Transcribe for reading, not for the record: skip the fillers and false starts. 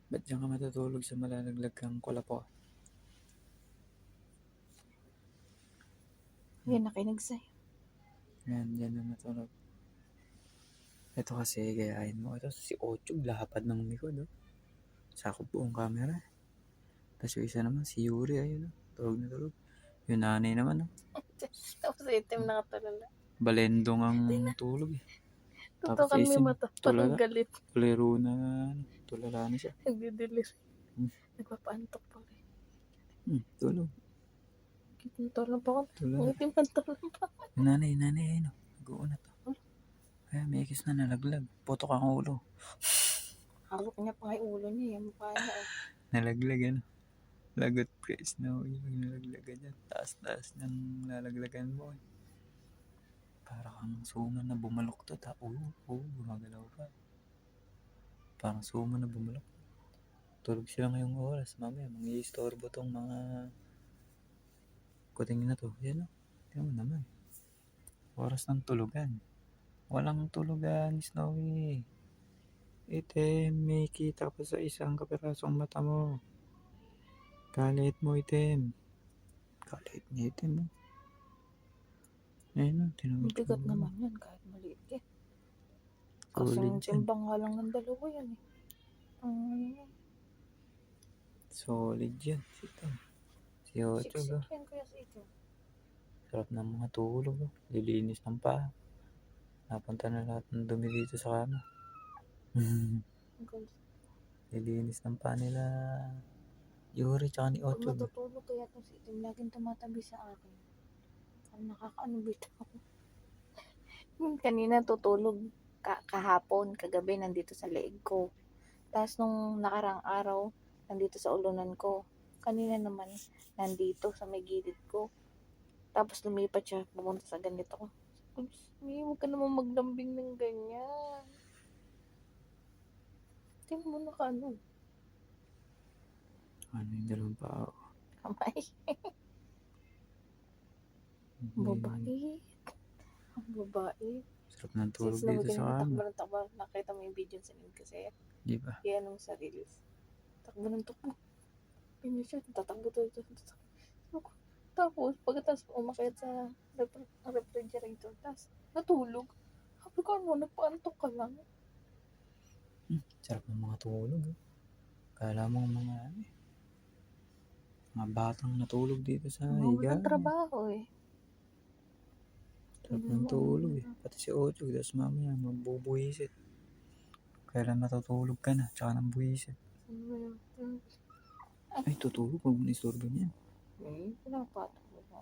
Ba't diyan ka matutulog sa malalaglag kang kulapo? Yan, nakinig sa'yo. Yan, dyan na natulog. Ito kasi, gayahin mo. Ito si Ochug, lapad ng likod. Oh. Sakop buong camera. Tapos yung isa naman, si Yuri, ayun. Oh. Tulog na tulog. Yung nanay naman, oh. Tapos itim nakatulala. Balendong ang tulog eh. Tapos Tutukan mo yung isim, mata, parang tulala. galit. Kulero na, tulala na siya. Nagdidilis. Hmm. Nagpapaantok pa rin. Tulog. Tulog pa ako. Tulala. Ang itim ng tulog pa. Yung nanay, ayun. Oh. Nag-uunat. Oh. Kaya may ikis na nalaglag. Putok ang ulo. Hawak niya pa nga yung ulo niya, yung mukha niya. Oh. Nalaglag, ano. Lagot ka, Snowy. Pag nalaglagan yan. Taas-taas ng lalaglagan mo. Eh. Para kang suman na bumaluktot ha. Gumagalaw pa. Parang suman na bumalok. Tulog sila ngayong oras. Mamaya, mangi-istorbo tong mga kuting na to. Yan o. Tingnan mo naman. Oras ng tulugan. Walang tulugan, Snowy. Item, may kita pa sa isang kapirasong mata mo. Kalit mo, Item. Kalit niya, Item mo. Ayun o, tinawid ko. Bigat naman yan, kahit maliit yan. Solid Kasing yan. timbang nga lang ng dalawa yan eh. Solid yan. Si Ochog. Siksik yan kaya sa ito. Sarap ng mga tulog. Lilinis ng paa. Napunta na lahat ng dumi dito sa kama. Lilinis ng paa nila. Yuri tsaka ni Pag Ochog. matutulog kaya itong si Itim, laging tumatabi sa akin. Parang nakakaano bitaw. Kanina tutulog kahapon, kagabi nandito sa leeg ko. Tapos nung nakarang araw, nandito sa ulunan ko. Kanina naman, nandito sa may gilid ko. Tapos lumipat siya, pumunta sa ganito ko. Huwag ka naman maglambing ng ganyan. Tingnan mo na ka ano. Ano yung dalawang paa? Kamay. Babae. Ang babae. Sarap ng tulog Since dito sa takbo kama. ng takbo, nakita mo yung video sa nil kasi. Di ba? Yan ang sa reels. Takbo ng takbo. Pinya siya, tatakbo to. Tapos, pagkatapos umakyat sa refrigerator, tapos natulog. Sabi ko, ano, nagpaantok ka lang. Sarap ng mga tulog. Kala mo mga batang natulog dito sa higa. Walang trabaho eh. Sarap ng tulog eh. Pati si Ochog, tapos mamaya magbubuhisit. Kailan matutulog ka na, tsaka nang buhisit. Ay, tutulog, huwag mo na istorbo niyan. Eh, pinapatok mo ba?